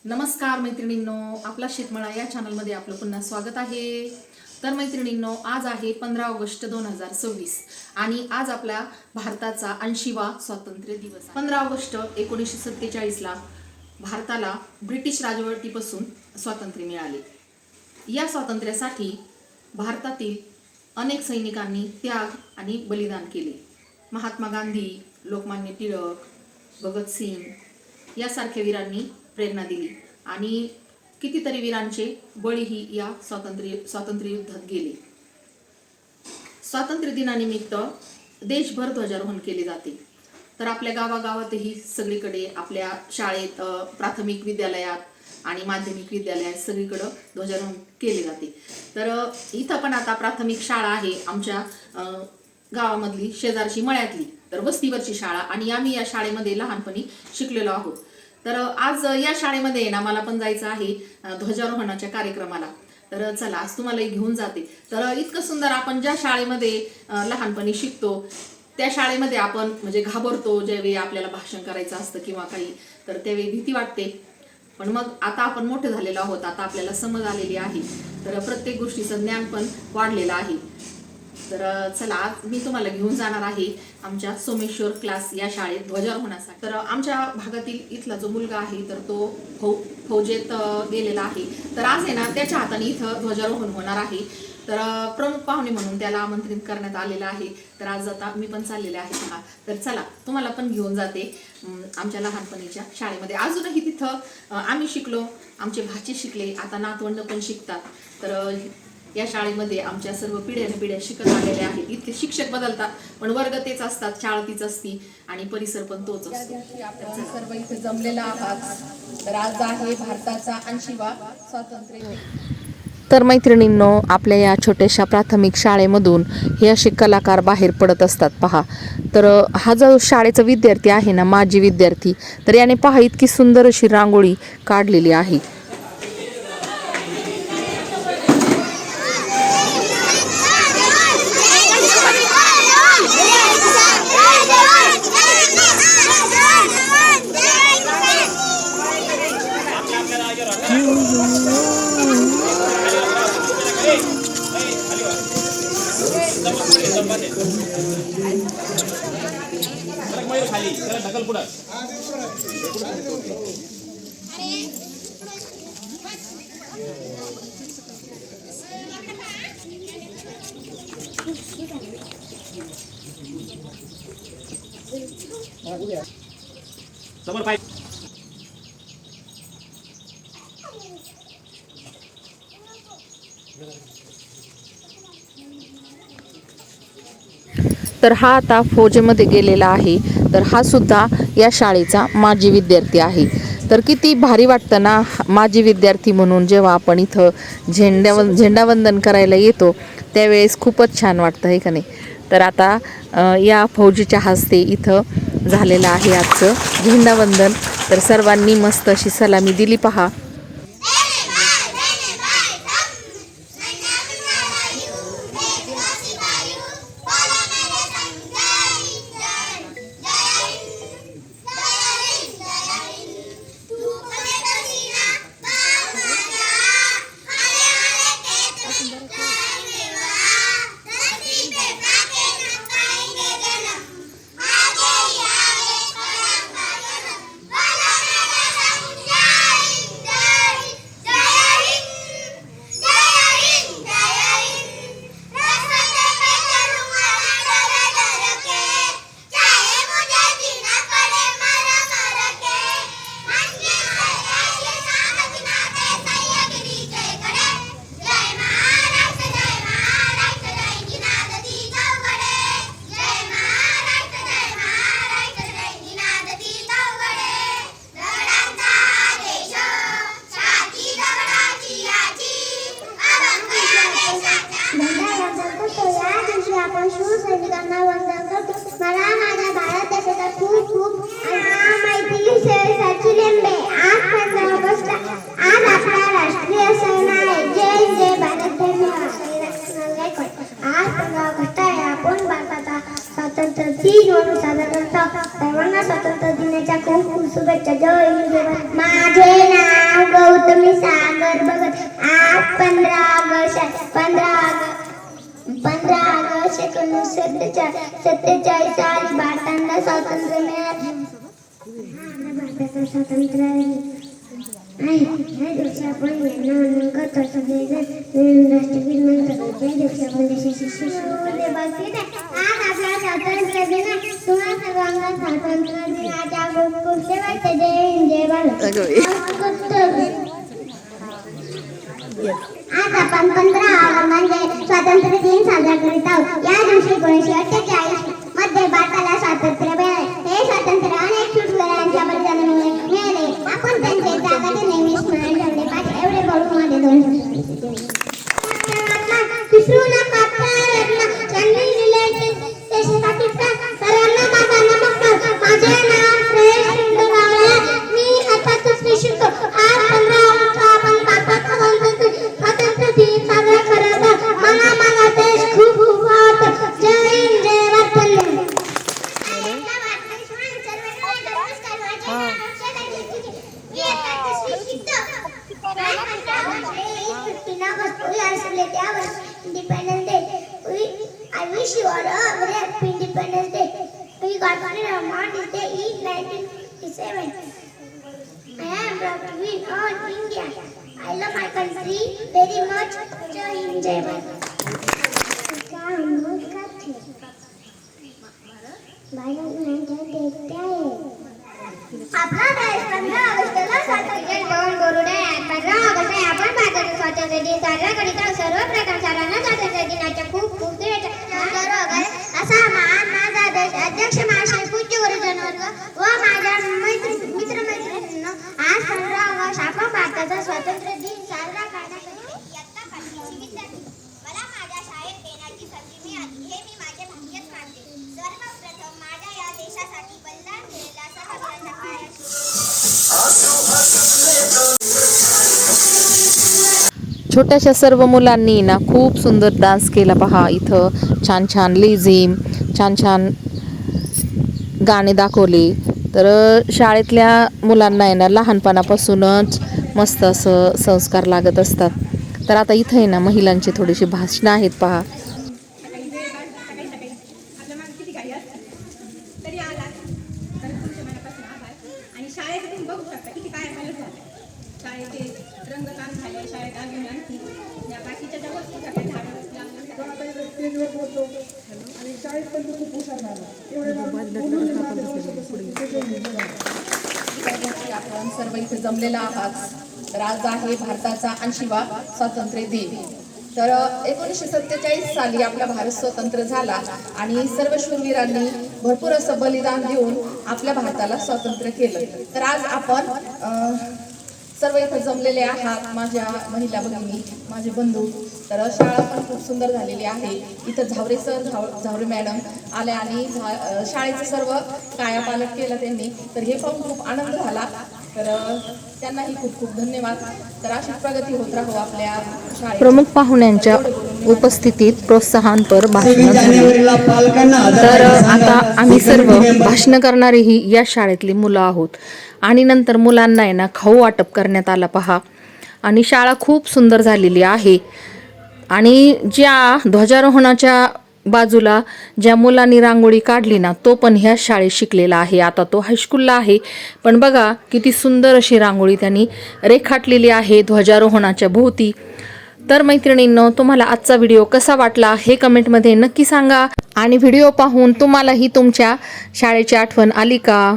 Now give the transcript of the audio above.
नमस्कार मैत्रिणींनो, आपला शेतमळा या चॅनलमध्ये आपलं पुन्हा स्वागत आहे. तर मैत्रिणींनो, आज आहे 15 ऑगस्ट 2026 आणि आज आपल्या भारताचा 80वा स्वातंत्र्य दिवस. 15 ऑगस्ट 1947ला भारताला ब्रिटिश राजवटीपासून स्वातंत्र्य मिळाले. या स्वातंत्र्यासाठी भारतातील अनेक सैनिकांनी त्याग आणि बलिदान केले. महात्मा गांधी, लोकमान्य टिळक, भगतसिंग यासारख्या वीरांनी प्रेरणा दिली आणि कितीतरी वीरांचे बळीही या स्वातंत्र्य युद्धात गेले. स्वातंत्र्य दिनानिमित्त देशभर ध्वजारोहण केले जाते. तर आपल्या गावागावातही सगळीकडे, आपल्या शाळेत, प्राथमिक विद्यालयात आणि माध्यमिक विद्यालयात सगळीकडं ध्वजारोहण केले जाते. तर इथं पण आता प्राथमिक शाळा आहे आमच्या गावामधली, शेजारची मळ्यातली, तर वस्तीवरची शाळा, आणि आम्ही या शाळेमध्ये लहानपणी शिकलेलो आहोत. तर आज या शाळेमध्ये ना मला पण जायचं आहे ध्वजारोहणाच्या कार्यक्रमाला. तर चला, आज तुम्हालाही घेऊन जाते. तर इतकं सुंदर आपण ज्या शाळेमध्ये लहानपणी शिकतो त्या शाळेमध्ये आपण म्हणजे घाबरतो ज्यावेळी आपल्याला भाषण करायचं असतं किंवा काही, तर त्यावेळी भीती वाटते. पण मग आता आपण मोठे झालेलो आहोत, आता आपल्याला समज आलेली आहे, तर प्रत्येक गोष्टीचं ज्ञान पण वाढलेलं आहे. तर चला, आज मी तुम्हाला घेऊन जाणार आहे आमच्या सोमेश्वर क्लास या शाळेत ध्वजारोहणासाठी. तर आमच्या भागातील इथला जो मुलगा आहे तर तो फौजेत गेलेला आहे. तर आज आहे ना त्याच्या हाताने इथं ध्वजारोहण होणार आहे. तर प्रमुख पाहुणे म्हणून त्याला आमंत्रित करण्यात आलेलं आहे. तर आज आता मी पण चाललेले आहे पहा. तर चला, तुम्हाला पण घेऊन जाते आमच्या लहानपणीच्या शाळेमध्ये. अजूनही तिथं आम्ही शिकलो, आमचे भाचे शिकले, आता नातवंड पण शिकतात. तर या शाळेमध्ये आमच्या सर्व पिढ्या शिकत आलेल्या आहेत. इथले शिक्षक बदलतात पण वर्ग तेच असतात, शाळा तीच असती आणि परिसर पण तोच असतो. आपण सर्व इथे जमलेला आहात. तर आज आहे भारताचा 80वा स्वातंत्र्य. तर मैत्रिणींनो, आपल्या या छोट्याशा प्राथमिक शाळेमधून हे असे कलाकार बाहेर पडत असतात पहा. तर हा जो शाळेचा विद्यार्थी आहे ना, माजी विद्यार्थी, तर याने पहा इतकी सुंदर अशी रांगोळी काढलेली आहे. तर हा आता फौजेमध्ये गेलेला आहे. तर हा सुद्धा या शाळेचा माजी विद्यार्थी आहे. तर किती भारी वाटतं ना माजी विद्यार्थी म्हणून, जेव्हा आपण इथं झेंडावंदन करायला येतो त्यावेळेस खूपच छान वाटतं, आहे का नाही. तर आता या फौजीच्या हस्ते इथं झालेलं आहे आजचं झेंडावंदन. तर सर्वांनी मस्त अशी सलामी दिली पहा. मी सागर बघत. आज 15 ऑगस्ट 1947 साली भारताला स्वातंत्र्य मिळाले. भारताचं स्वातंत्र्य आहे. या दिवशी आपण यांना करतो सगळेजण राष्ट्रगीत म्हणतात. या दिवशी आपण देशाची आज आपला स्वातंत्र्य दिन आहे. तुम्हा सर्वांना स्वातंत्र्य दिनाच्या खूप खूप शुभेच्छा. जय हिंद जय भारत. आज आपण 15 ऑगस्ट म्हणजे स्वातंत्र्य दिन साजरा करीत आहोत. या दिवशी 1948 मध्ये भारताला स्वातंत्र्य मिळाले. हे स्वातंत्र्य अनेक शूरवीरांच्या बलिदानामुळे मिळाले. आपण त्यांचे त्यागाचे नेहमी स्मरण ठेवले पाहिजे. एवढे बोलून माझे 2 विसरू नका प्रयत्न त्यांनी दिले देशासाठी सर्वांना माझा नमस्कार. माझे नाव श्रेयस सुंदरराव. मी आता 3री शिकतो. आज 15 ऑगस्ट आपण भारताचा स्वातंत्र्य दिन साजरा करत आहोत. मला माझा देश खूप खूप आवडतो. जय हिंद जय Bharat. Independence Day. I wish you all a very happy Independence Day. We got freedom on this day in 1957. I am proud to be on India. I love my country very much. Jai Hind Jai Bharat. आपला देश 15 ऑगस्टला स्वातंत्र्य घेऊन Garude. 15 August आहे आपण भारताचा स्वातंत्र्य दिन साजरा करीत आहोत. सर्वप्रथम सर्वांना स्वातंत्र्य दिनाच्या खूप खूप शुभेच्छा. असा महान माझा देश. अध्यक्ष महाशय, पूज्य गुरुजन व माझ्या मित्रमैत्रिणींनो, आज 15 ऑगस्ट आपण भारताचा स्वातंत्र्य दिन साजरा करण्यासाठी इयत्ता 5वी विद्यार्थी. मला माझ्या शाळेत येण्याची संधी मिळाली हे मी माझे भाग्यच मानते. सर्वप्रथम माझ्या या देशासाठी बलिदान दिलेल्या सर्व पायाशी छोट्याशा सर्व मुलांनी ना खूप सुंदर डान्स केला पहा. इथं छान छान लेझिम, छान छान गाणे दाखवले. तर शाळेतल्या मुलांना आहे ना लहानपणापासूनच मस्त असं संस्कार लागत असतात. तर आता इथं आहे ना महिलांची थोडीशी भाषणं आहेत पहा. आणि शाळेत तुम्ही बघू शकता किती काय मदत झालं. शाळेचे रंगकाम झाले, शाळेत अजून आणखी या बाकीच्या ज्या वस्तू झाल्या झाडं आणि शाळेत पण खूप हुशार झाला. आपण सर्व इथे जमलेला आहात. तर आज आहे भारताचा 80वा स्वातंत्र्य दिन. तर 1947 साली आपला भारत स्वतंत्र झाला आणि सर्व शूरवीरांनी भरपूर असं बलिदान देऊन आपल्या भारताला स्वातंत्र्य केलं. तर आज आपण सर्व इथं जमलेले आहात. माझ्या महिला भगिनी, माझे बंधू. तर शाळा पण खूप सुंदर झालेली आहे. इथं झावरे सर, झावरे मॅडम आल्या आणि शाळेचं सर्व कायापालट केलं त्यांनी. तर हे पाहून खूप आनंद झाला. तर त्यांनाही खूप खूप धन्यवाद. तर अशी प्रगती होत राहू आपल्या शाळेत. प्रमुख पाहुण्यांच्या उपस्थितीत प्रोत्साहनपर भाषण झाली. तर आता आम्ही सर्व भाषण करणारीही या शाळेतली मुलं आहोत. आणि नंतर मुलांना आहे ना खाऊ वाटप करण्यात आला पहा. आणि शाळा खूप सुंदर झालेली आहे. आणि ज्या ध्वजारोहणाच्या बाजूला ज्या मुलांनी रांगोळी काढली ना तो पण ह्या शाळेत शिकलेला आहे. आता तो हायस्कूलला आहे. पण बघा किती सुंदर अशी रांगोळी त्यांनी रेखाटलेली आहे ध्वजारोहणाच्या भोवती. तर मैत्रिणींनो, तुम्हाला आजचा व्हिडिओ कसा वाटला हे कमेंटमध्ये नक्की सांगा. आणि व्हिडिओ पाहून तुम्हालाही तुमच्या शाळेची आठवण आली का?